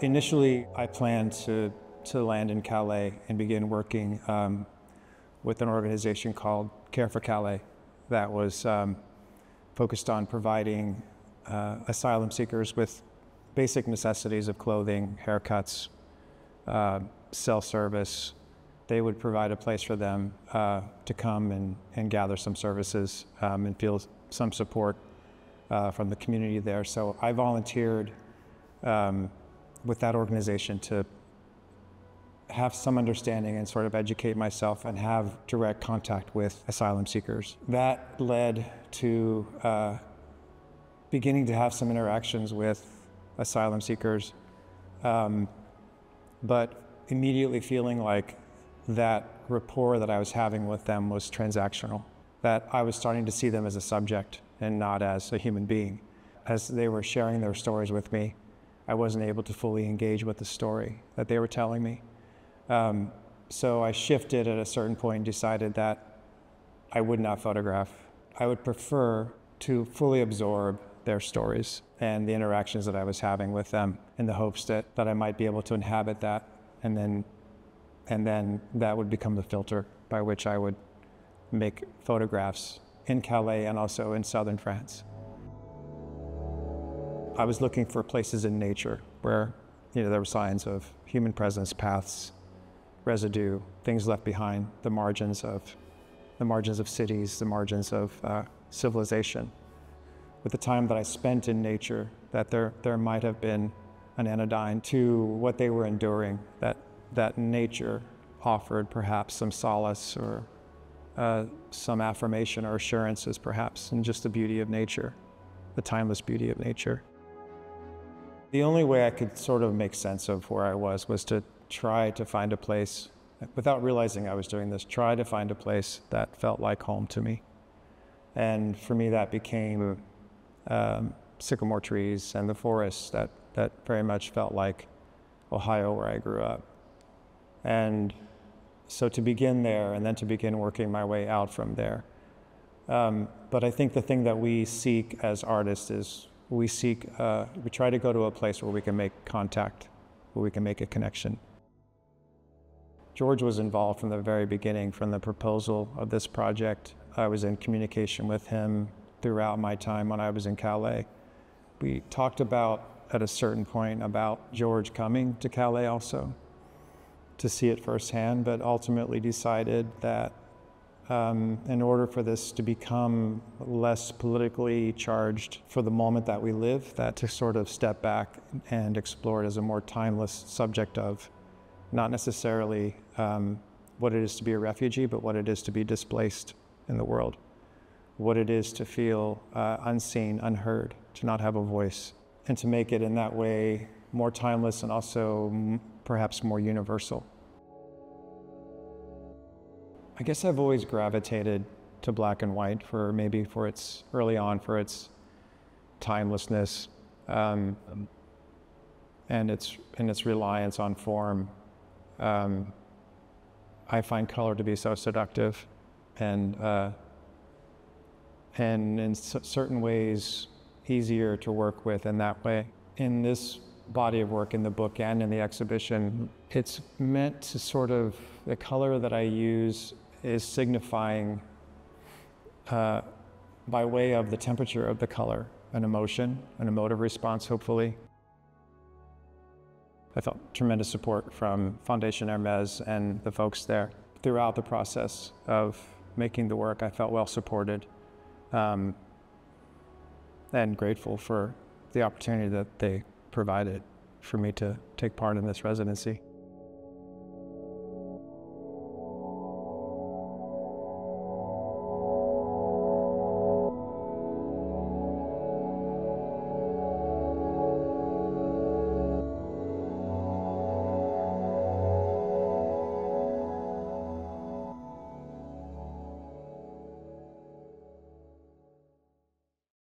Initially, I planned to land in Calais and begin working with an organization called Care for Calais that was focused on providing asylum seekers with basic necessities of clothing, haircuts, cell service. They would provide a place for them to come and gather some services and feel some support from the community there. So I volunteered with that organization to have some understanding and sort of educate myself and have direct contact with asylum seekers. That led to beginning to have some interactions with asylum seekers, but immediately feeling like that rapport that I was having with them was transactional, that I was starting to see them as a subject and not as a human being. As they were sharing their stories with me, I wasn't able to fully engage with the story that they were telling me. So I shifted at a certain point and decided that I would not photograph. I would prefer to fully absorb their stories and the interactions that I was having with them in the hopes that I might be able to inhabit that, and then that would become the filter by which I would make photographs in Calais and also in southern France. I was looking for places in nature where there were signs of human presence, paths, residue, things left behind, the margins of cities, the margins of civilization. With the time that I spent in nature, that there might have been an anodyne to what they were enduring, that nature offered perhaps some solace or some affirmation or assurances perhaps in just the beauty of nature, the timeless beauty of nature. The only way I could sort of make sense of where I was to try to find a place, without realizing I was doing this, try to find a place that felt like home to me. And for me that became sycamore trees and the forests that very much felt like Ohio, where I grew up. And so to begin there and then to begin working my way out from there. But I think the thing that we seek as artists is we try to go to a place where we can make contact, where we can make a connection. George was involved from the very beginning, from the proposal of this project. I was in communication with him throughout my time when I was in Calais. We talked about, at a certain point, about George coming to Calais also, to see it firsthand, but ultimately decided that in order for this to become less politically charged for the moment that we live, that to sort of step back and explore it as a more timeless subject of not necessarily what it is to be a refugee, but what it is to be displaced in the world, what it is to feel unseen, unheard, to not have a voice, and to make it in that way more timeless and also perhaps more universal. I guess I've always gravitated to black and white maybe for its timelessness and its reliance on form. I find color to be so seductive and in certain ways easier to work with in that way. In this body of work, in the book and in the exhibition, it's meant to sort of, the color that I use is signifying by way of the temperature of the color, an emotion, an emotive response, hopefully. I felt tremendous support from Fondation Hermès and the folks there. Throughout the process of making the work, I felt well supported and grateful for the opportunity that they provided for me to take part in this residency.